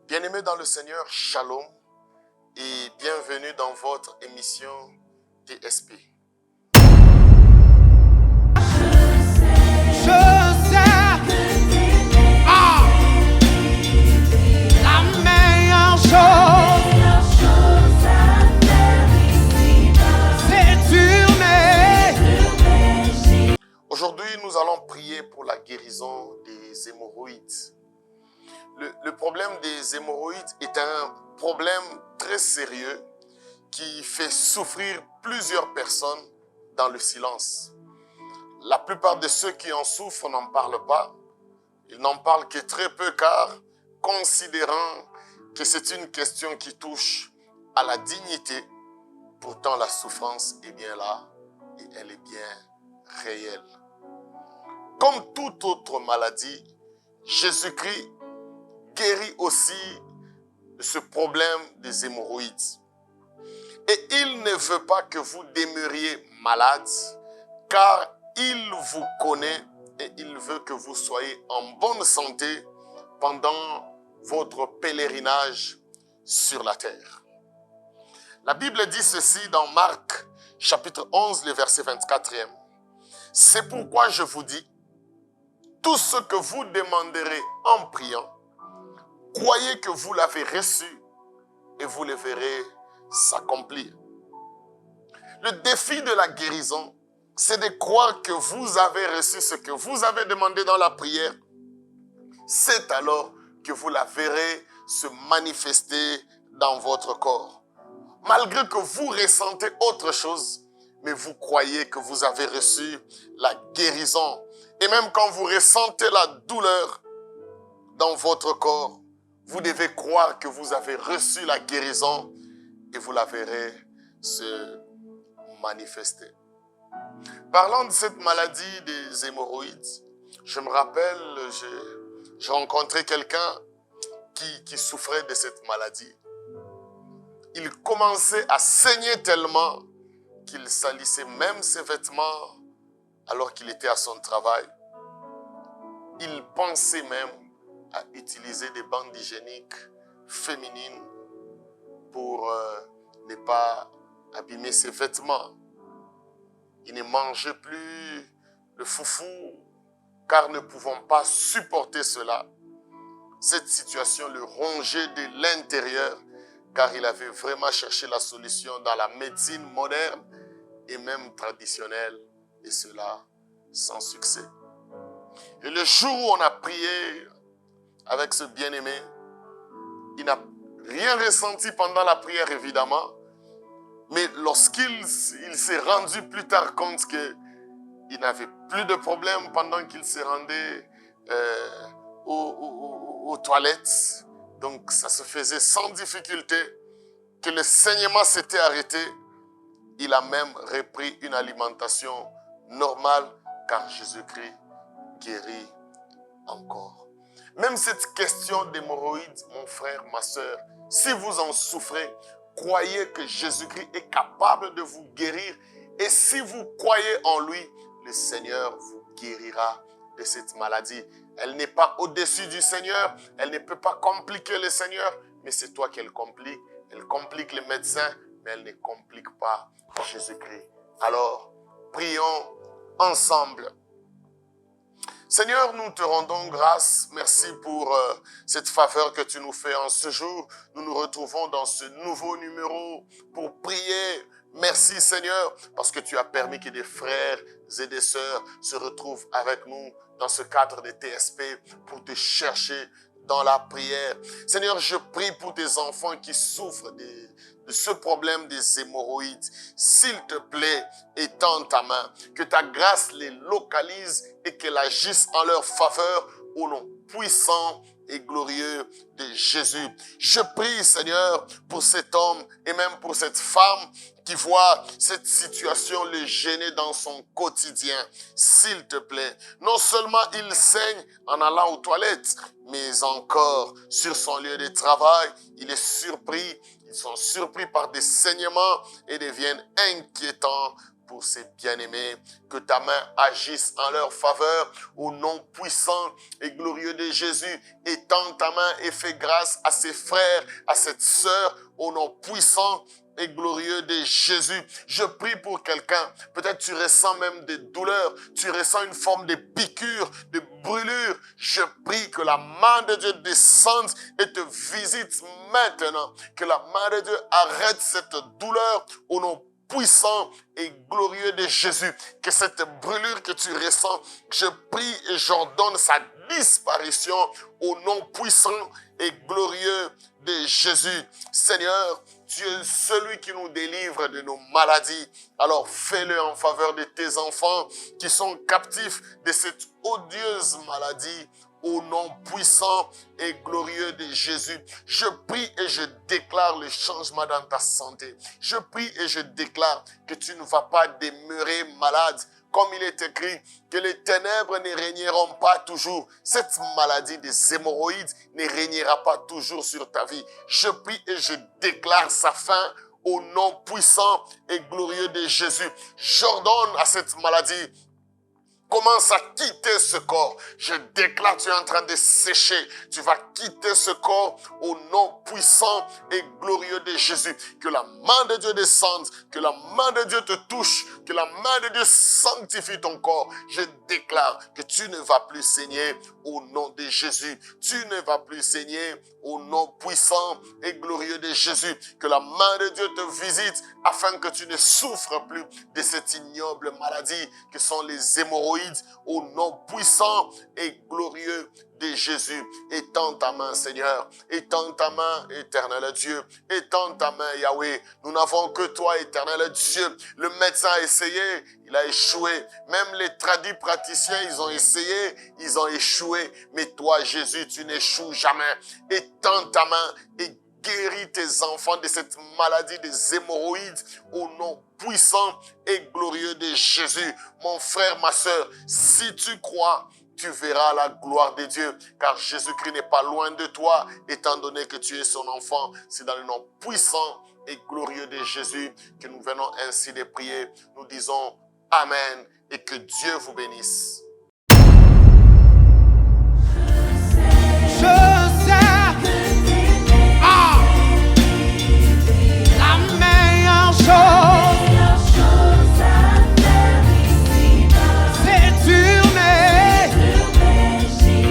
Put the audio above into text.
Bien-aimés dans le Seigneur, Shalom et bienvenue dans votre émission TSP. La meilleure chose, c'est d'hurler. Aujourd'hui, nous allons prier pour la guérison des hémorroïdes. Le problème des hémorroïdes est un problème très sérieux qui fait souffrir plusieurs personnes dans le silence. La plupart de ceux qui en souffrent n'en parlent pas. Ils n'en parlent que très peu car, considérant que c'est une question qui touche à la dignité, pourtant la souffrance est bien là et elle est bien réelle. Comme toute autre maladie, Jésus-Christ guérit aussi de ce problème des hémorroïdes. Et il ne veut pas que vous demeuriez malade, car il vous connaît et il veut que vous soyez en bonne santé pendant votre pèlerinage sur la terre. La Bible dit ceci dans Marc, chapitre 11, le verset 24e. C'est pourquoi je vous dis, tout ce que vous demanderez en priant, croyez que vous l'avez reçu et vous le verrez s'accomplir. Le défi de la guérison, c'est de croire que vous avez reçu ce que vous avez demandé dans la prière. C'est alors que vous la verrez se manifester dans votre corps. Malgré que vous ressentez autre chose, mais vous croyez que vous avez reçu la guérison. Et même quand vous ressentez la douleur dans votre corps, vous devez croire que vous avez reçu la guérison et vous la verrez se manifester. Parlant de cette maladie des hémorroïdes, je me rappelle, j'ai rencontré quelqu'un qui souffrait de cette maladie. Il commençait à saigner tellement qu'il salissait même ses vêtements alors qu'il était à son travail. Il pensait même à utiliser des bandes hygiéniques féminines pour ne pas abîmer ses vêtements. Il ne mangeait plus le foufou car ne pouvant pas supporter cela. Cette situation le rongeait de l'intérieur car il avait vraiment cherché la solution dans la médecine moderne et même traditionnelle, et cela sans succès. Et le jour où on a prié avec ce bien-aimé, il n'a rien ressenti pendant la prière évidemment, mais lorsqu'il s'est rendu plus tard compte qu'il n'avait plus de problème pendant qu'il se rendait aux toilettes, donc ça se faisait sans difficulté, que le saignement s'était arrêté, il a même repris une alimentation normale car Jésus-Christ guérit encore. Même cette question d'hémorroïdes, mon frère, ma soeur, si vous en souffrez, croyez que Jésus-Christ est capable de vous guérir. Et si vous croyez en lui, le Seigneur vous guérira de cette maladie. Elle n'est pas au-dessus du Seigneur. Elle ne peut pas compliquer le Seigneur, mais c'est toi qu'elle complique. Elle complique les médecins, mais elle ne complique pas Jésus-Christ. Alors, prions ensemble. Seigneur, nous te rendons grâce. Merci pour cette faveur que tu nous fais en ce jour. Nous nous retrouvons dans ce nouveau numéro pour prier. Merci Seigneur, parce que tu as permis que des frères et des sœurs se retrouvent avec nous dans ce cadre de TSP pour te chercher dans la prière. Seigneur, je prie pour tes enfants qui souffrent de ce problème des hémorroïdes. S'il te plaît, étends ta main, que ta grâce les localise et qu'elle agisse en leur faveur au nom puissant et glorieux de Jésus. Je prie, Seigneur, pour cet homme et même pour cette femme qui voit cette situation le gêner dans son quotidien. S'il te plaît, non seulement il saigne en allant aux toilettes, mais encore sur son lieu de travail, il est surpris. Ils sont surpris par des saignements et deviennent inquiétants pour ces bien-aimés. Que ta main agisse en leur faveur au nom puissant et glorieux de Jésus. Étends ta main et fais grâce à ces frères, à cette sœur, au nom puissant et glorieux de Jésus. Je prie pour quelqu'un. Peut-être tu ressens même des douleurs. Tu ressens une forme de piqûre, de brûlure. Je prie que la main de Dieu descende et te visite maintenant. Que la main de Dieu arrête cette douleur au nom puissant et glorieux de Jésus. Que cette brûlure que tu ressens, je prie et j'ordonne sa disparition au nom puissant et glorieux de Jésus. Seigneur, tu es celui qui nous délivre de nos maladies. Alors fais-le en faveur de tes enfants qui sont captifs de cette odieuse maladie. Au nom puissant et glorieux de Jésus, je prie et je déclare le changement dans ta santé. Je prie et je déclare que tu ne vas pas demeurer malade. Comme il est écrit, que les ténèbres ne régneront pas toujours. Cette maladie des hémorroïdes ne régnera pas toujours sur ta vie. Je prie et je déclare sa fin au nom puissant et glorieux de Jésus. J'ordonne à cette maladie, commence à quitter ce corps. Je déclare, tu es en train de sécher. Tu vas quitter ce corps au nom puissant et glorieux de Jésus. Que la main de Dieu descende, que la main de Dieu te touche, que la main de Dieu sanctifie ton corps. Je déclare que tu ne vas plus saigner au nom de Jésus. Tu ne vas plus saigner au nom puissant et glorieux de Jésus. Que la main de Dieu te visite afin que tu ne souffres plus de cette ignoble maladie que sont les hémorroïdes. Au nom puissant et glorieux de Jésus. Étends ta main, Seigneur. Étends ta main, éternel Dieu. Étends ta main, Yahweh. Nous n'avons que toi, éternel Dieu. Le médecin a essayé, il a échoué. Même les tradis praticiens, ils ont essayé, ils ont échoué. Mais toi, Jésus, tu n'échoues jamais. Étends ta main et guéris tes enfants de cette maladie des hémorroïdes au nom puissant et glorieux de Jésus. Mon frère, ma sœur, si tu crois, tu verras la gloire de Dieu, car Jésus-Christ n'est pas loin de toi, étant donné que tu es son enfant. C'est dans le nom puissant et glorieux de Jésus que nous venons ainsi de prier. Nous disons Amen et que Dieu vous bénisse.